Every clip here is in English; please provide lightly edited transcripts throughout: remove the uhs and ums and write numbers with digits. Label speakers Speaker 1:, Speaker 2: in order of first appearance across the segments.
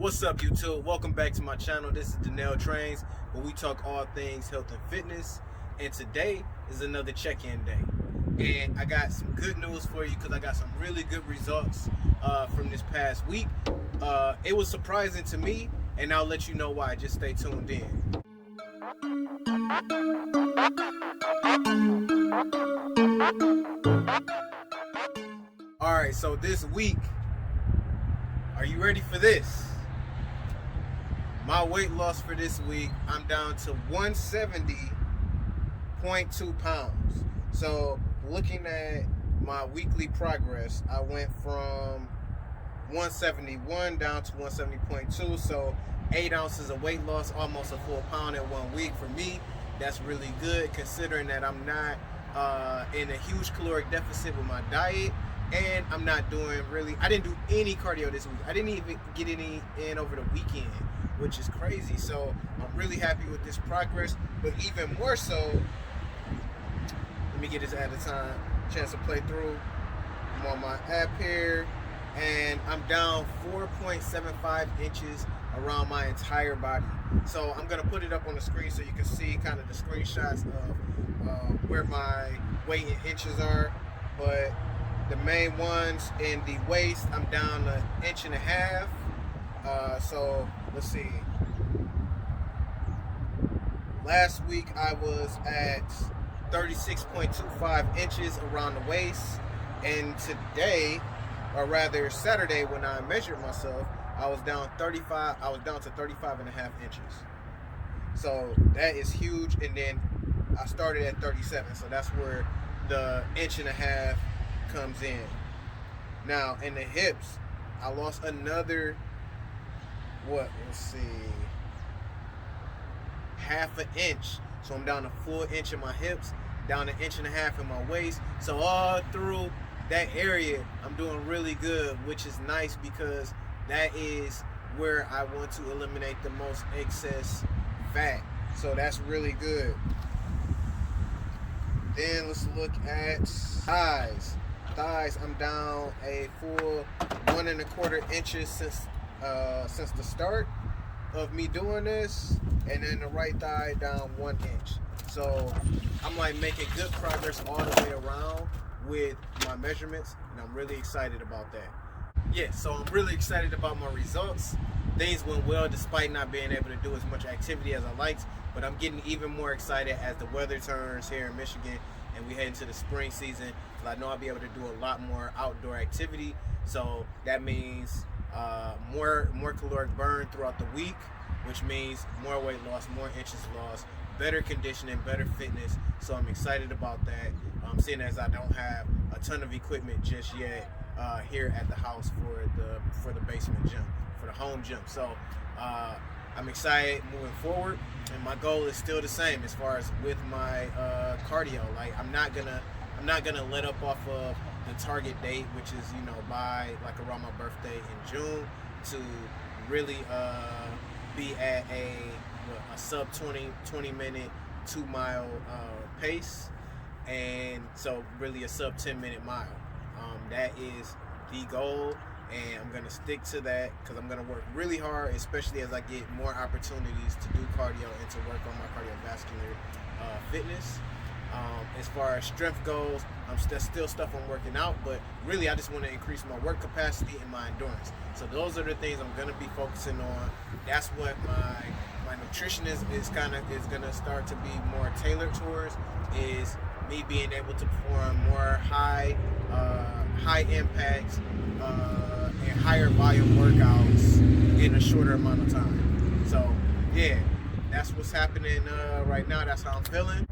Speaker 1: What's up, YouTube? Welcome back to my channel. This is Danelle Trains, where we talk all things health and fitness. And today is another check-in day. And I got some good news for you because I got some really good results from this past week. It was surprising to me, and I'll let you know why. Just stay tuned in. Alright, so this week, are you ready for this? My weight loss for this week, I'm down to 170.2 pounds. So looking at my weekly progress, I went from 171 down to 170.2. So 8 ounces of weight loss, almost a full pound in 1 week. For me, that's really good considering that I'm not in a huge caloric deficit with my diet. And I'm not doing I didn't do any cardio this week. I didn't even get any in over the weekend, which is crazy. So I'm really happy with this progress. But even more so, let me get this at a time, chance to play through. I'm on my app here, and I'm down 4.75 inches around my entire body. So I'm gonna put it up on the screen so you can see kind of the screenshots of where my weight in inches are. But the main ones in the waist, I'm down 1.5 inches. So let's see. Last week I was at 36.25 inches around the waist, and today, or rather Saturday, when I measured myself, I was down to 35.5 inches. So that is huge. And then I started at 37, so that's where the 1.5 inches comes in. Now in the hips, I lost another let's see, 1/2 inch. So I'm down a full inch in my hips, down 1.5 inches in my waist. So all through that area, I'm doing really good, which is nice because that is where I want to eliminate the most excess fat. So that's really good. Then let's look at thighs. I'm down a full 1.25 inches since the start of me doing this, and then the right thigh down 1 inch. So I'm like making good progress all the way around with my measurements, and I'm really excited about that. Yeah, so I'm really excited about my results. Things went well despite not being able to do as much activity as I liked, but I'm getting even more excited as the weather turns here in Michigan and we head into the spring season. I know I'll be able to do a lot more outdoor activity, so that means more caloric burn throughout the week, which means more weight loss, more inches lost, better conditioning, better fitness. So I'm excited about that. Seeing as I don't have a ton of equipment just yet here at the house for the basement gym, for the home gym. So I'm excited moving forward, and my goal is still the same as far as with my cardio. Like I'm not gonna let up off of the target date, which is by like around my birthday in June, to really be at a sub 20 minute 2 mile pace, and so really a sub 10-minute mile. That is the goal, and I'm gonna stick to that because I'm gonna work really hard, especially as I get more opportunities to do cardio and to work on my cardiovascular fitness. As far as strength goes, that's still stuff I'm working out, but really I just want to increase my work capacity and my endurance. So those are the things I'm going to be focusing on. That's what my nutrition is going to start to be more tailored towards, is me being able to perform more high impact and higher volume workouts in a shorter amount of time. So yeah, that's what's happening right now. That's how I'm feeling.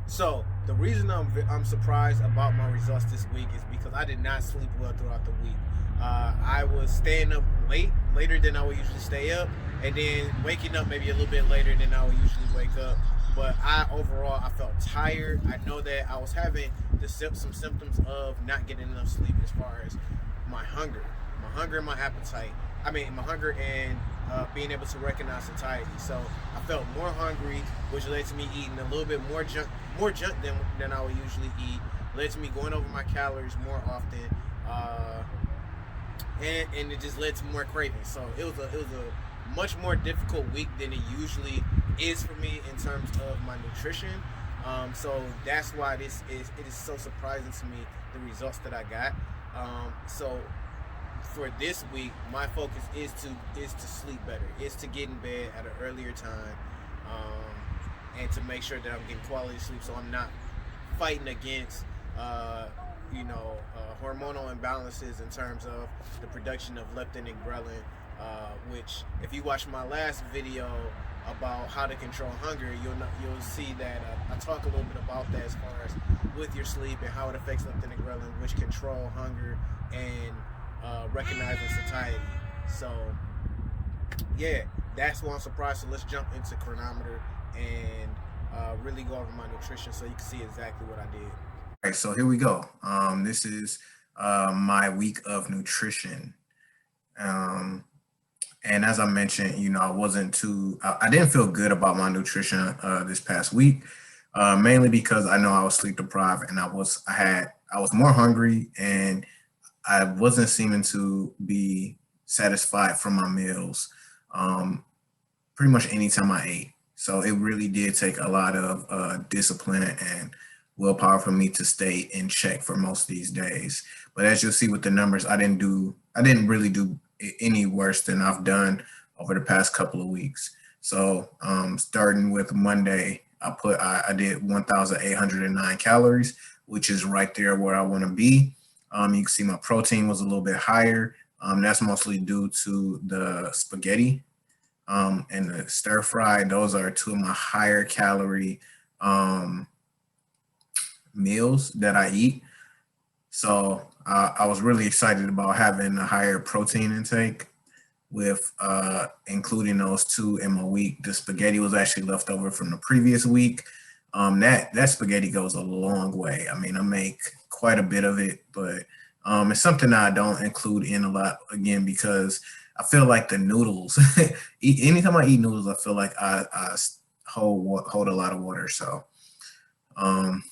Speaker 1: So the reason I'm surprised about my results this week is because I did not sleep well throughout the week. I was staying up later than I would usually stay up, and then waking up maybe a little bit later than I would usually wake up. But overall I felt tired. I know that I was having some symptoms of not getting enough sleep as far as my hunger and my appetite. My hunger and being able to recognize satiety. So I felt more hungry, which led to me eating a little bit more junk than I would usually eat. Led to me going over my calories more often. and it just led to more cravings. So it was a much more difficult week than it usually is for me in terms of my nutrition. So that's why it is so surprising to me the results that I got. So for this week, my focus is to sleep better, is to get in bed at an earlier time, and to make sure that I'm getting quality sleep, so I'm not fighting against hormonal imbalances in terms of the production of leptin and ghrelin, which if you watch my last video about how to control hunger, you'll see that I talk a little bit about that as far as with your sleep and how it affects leptin and ghrelin, which control hunger and recognizing satiety. So yeah, that's why I'm surprised. So let's jump into chronometer and really go over my nutrition so you can see exactly what I did.
Speaker 2: All right, so here we go. This is my week of nutrition. Um, and as I mentioned, I wasn't I didn't feel good about my nutrition this past week, mainly because I know I was sleep deprived and I was more hungry and I wasn't seeming to be satisfied from my meals. Um, Pretty much anytime I ate. So it really did take a lot of discipline and willpower for me to stay in check for most of these days. But as you'll see with the numbers, I didn't really do any worse than I've done over the past couple of weeks. So starting with Monday, I did 1,809 calories, which is right there where I want to be. You can see my protein was a little bit higher. That's mostly due to the spaghetti and the stir fry. Those are two of my higher calorie um, meals that I eat. So I was really excited about having a higher protein intake with including those two in my week. The spaghetti was actually left over from the previous week. That spaghetti goes a long way. I mean, I make quite a bit of it, but it's something that I don't include in a lot again because I feel like the noodles. Anytime I eat noodles, I feel like I hold a lot of water. So um,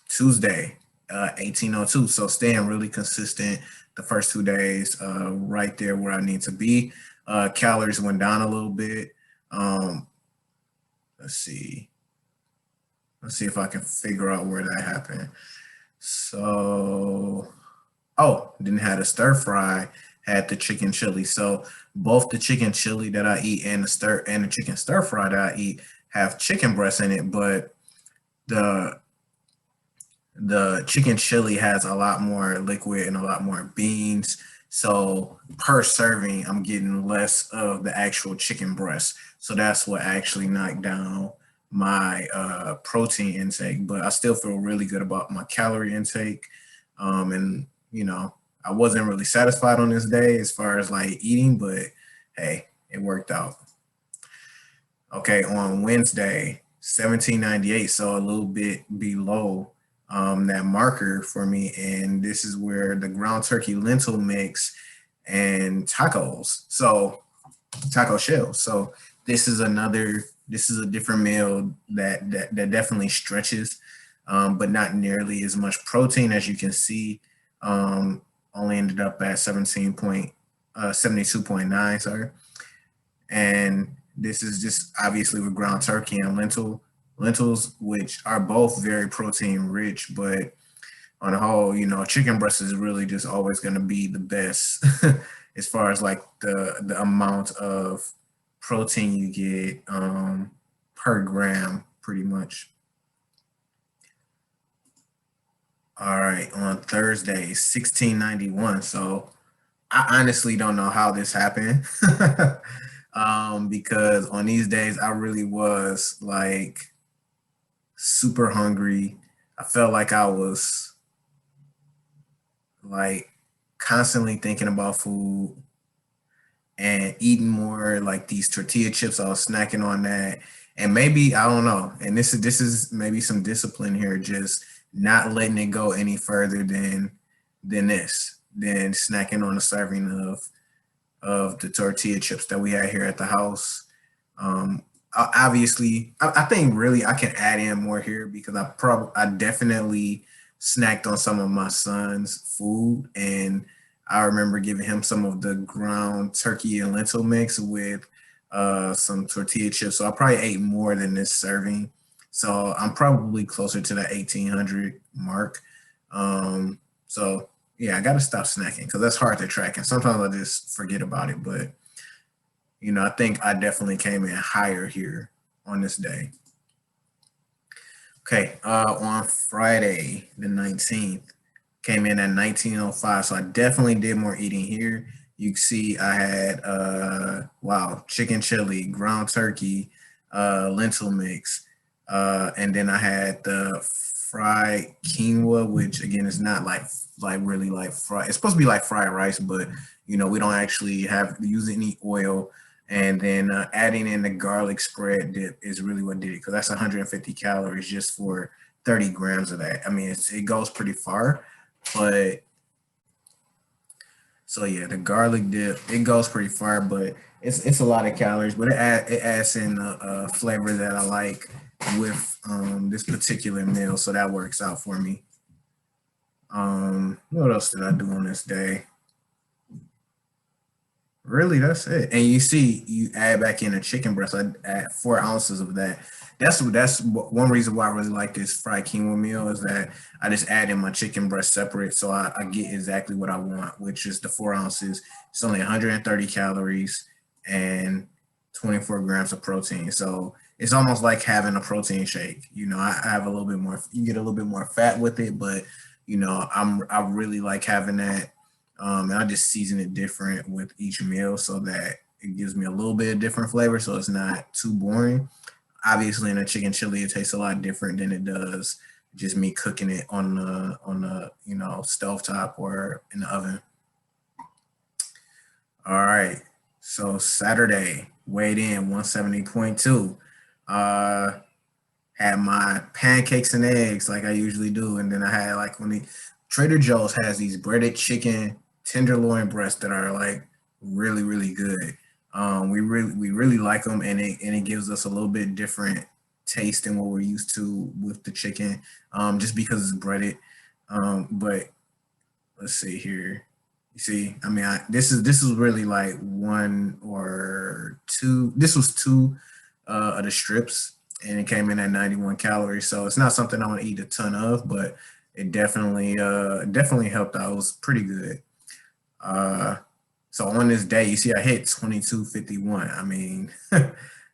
Speaker 2: Tuesday, 1802. So staying really consistent the first 2 days, right there where I need to be. Calories went down a little bit. Um, let's see. Let's see if I can figure out where that happened. So, oh, didn't have a stir fry. Had the chicken chili. So both the chicken chili that I eat and the chicken stir fry that I eat have chicken breast in it, but the the chicken chili has a lot more liquid and a lot more beans. So per serving, I'm getting less of the actual chicken breast. So that's what actually knocked down my protein intake. But I still feel really good about my calorie intake. And I wasn't really satisfied on this day as far as like eating, but hey, it worked out. Okay, on Wednesday, 1798, so a little bit below that marker for me. And this is where the ground turkey lentil mix and tacos. So taco shell. So this is a different meal that definitely stretches, but not nearly as much protein as you can see. Only ended up at 72.9, sorry. And this is just obviously with ground turkey and lentils, which are both very protein rich, but on the whole, chicken breast is really just always going to be the best as far as like the amount of protein you get per gram, pretty much. All right, on Thursday, 1691. So I honestly don't know how this happened. Because on these days I really was like super hungry. I felt like I was like constantly thinking about food and eating more like these tortilla chips. I was snacking on that. And maybe I don't know. And this is maybe some discipline here, just not letting it go any further than snacking on a serving of the tortilla chips that we had here at the house. Obviously, I think really I can add in more here because I definitely snacked on some of my son's food, and I remember giving him some of the ground turkey and lentil mix with some tortilla chips. So I probably ate more than this serving. So I'm probably closer to the 1800 mark. So yeah, I got to stop snacking because that's hard to track. And sometimes I just forget about it. But, I think I definitely came in higher here on this day. Okay, on Friday the 19th, came in at 1905. So I definitely did more eating here. You can see I had wow, chicken chili, ground turkey, lentil mix, and then I had the fried quinoa, which again is not like really like fried. It's supposed to be like fried rice, but we don't actually have use any oil. And then adding in the garlic spread dip is really what did it because that's 150 calories just for 30 grams of that. I mean, it goes pretty far, but so yeah, the garlic dip it goes pretty far, but it's a lot of calories, but it adds in a flavor that I like with this particular meal, so that works out for me. What else did I do on this day? Really, that's it. And you see, you add back in a chicken breast. I add 4 ounces of that. That's one reason why I really like this fried quinoa meal is that I just add in my chicken breast separate, so I get exactly what I want, which is the 4 ounces. It's only 130 calories and 24 grams of protein. So it's almost like having a protein shake. I have a little bit more. You get a little bit more fat with it, but I really like having that and I just season it different with each meal so that it gives me a little bit of different flavor, so it's not too boring. Obviously, in a chicken chili, it tastes a lot different than it does just me cooking it on the stove top or in the oven. All right, so Saturday weighed in 170.2. Uh, had my pancakes and eggs like I usually do, and then I had like when the Trader Joe's has these breaded chicken tenderloin breasts that are like really good. We really like them, and it gives us a little bit different taste than what we're used to with the chicken, just because it's breaded. But let's see here. You see, I mean, this is really like one or two. This was two of the strips, and it came in at 91 calories. So it's not something I want to eat a ton of, but it definitely helped out. It was pretty good. Uh, so on this day, you see, I hit 2251. I mean,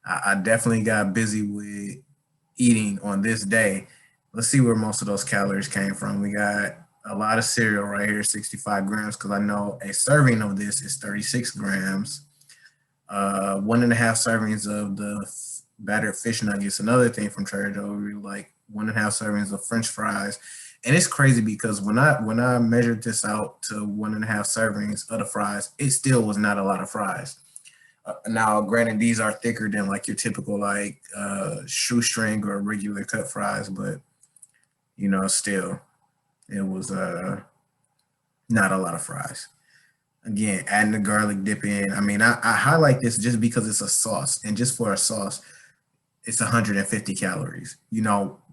Speaker 2: I definitely got busy with eating on this day. Let's see where most of those calories came from. We got a lot of cereal right here, 65 grams, because I know a serving of this is 36 grams. 1.5 servings of the battered fish nuggets. Another thing from Trader Joe, we like 1.5 servings of French fries. And it's crazy because when I measured this out to 1.5 servings of the fries, it still was not a lot of fries. Now, granted, these are thicker than like your typical like shoestring or regular cut fries, but still, it was not a lot of fries. Again, adding the garlic dip in. I mean, I highlight this just because it's a sauce, and just for a sauce, it's 150 calories.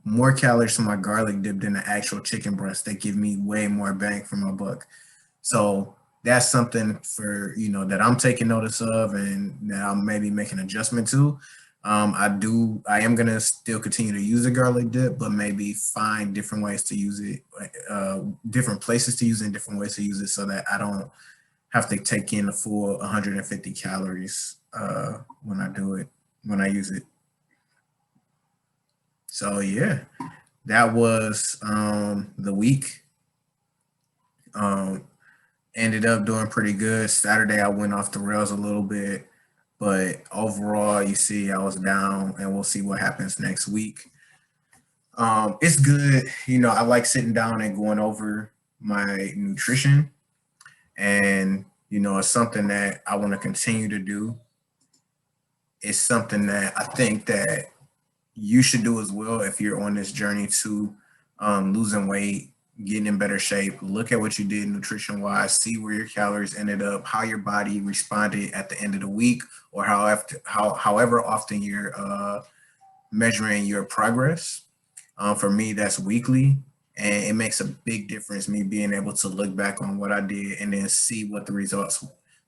Speaker 2: More calories from my garlic dip than the actual chicken breast. They give me way more bang for my buck. So that's something for that I'm taking notice of, and that I'm maybe making adjustment to. I am gonna still continue to use the garlic dip, but maybe find different ways to use it, different places to use it, and different ways to use it, so that I don't have to take in the full 150 calories when I do it, when I use it. So yeah, that was the week. Um, Ended up doing pretty good. Saturday I went off the rails a little bit, but overall, you see, I was down, and we'll see what happens next week. It's good. I like sitting down and going over my nutrition, and it's something that I want to continue to do. It's something that I think that you should do as well if you're on this journey to losing weight, getting in better shape. Look at what you did nutrition wise, see where your calories ended up, how your body responded at the end of the week, or however often you're measuring your progress. For me, that's weekly, And it makes a big difference me being able to look back on what I did and then see what the results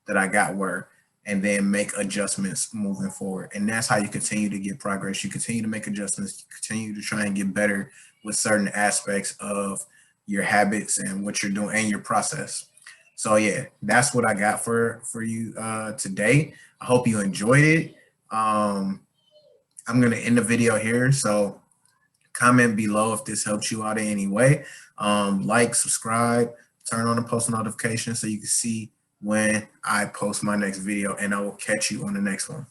Speaker 2: that I got were, and then make adjustments moving forward. And that's how you continue to get progress. You continue to make adjustments, you continue to try and get better with certain aspects of your habits and what you're doing and your process. So yeah, that's what I got for you today. I hope you enjoyed it. I'm gonna end the video here. So comment below if this helps you out in any way. Like, subscribe, turn on the post notifications so you can see when I post my next video, and I will catch you on the next one.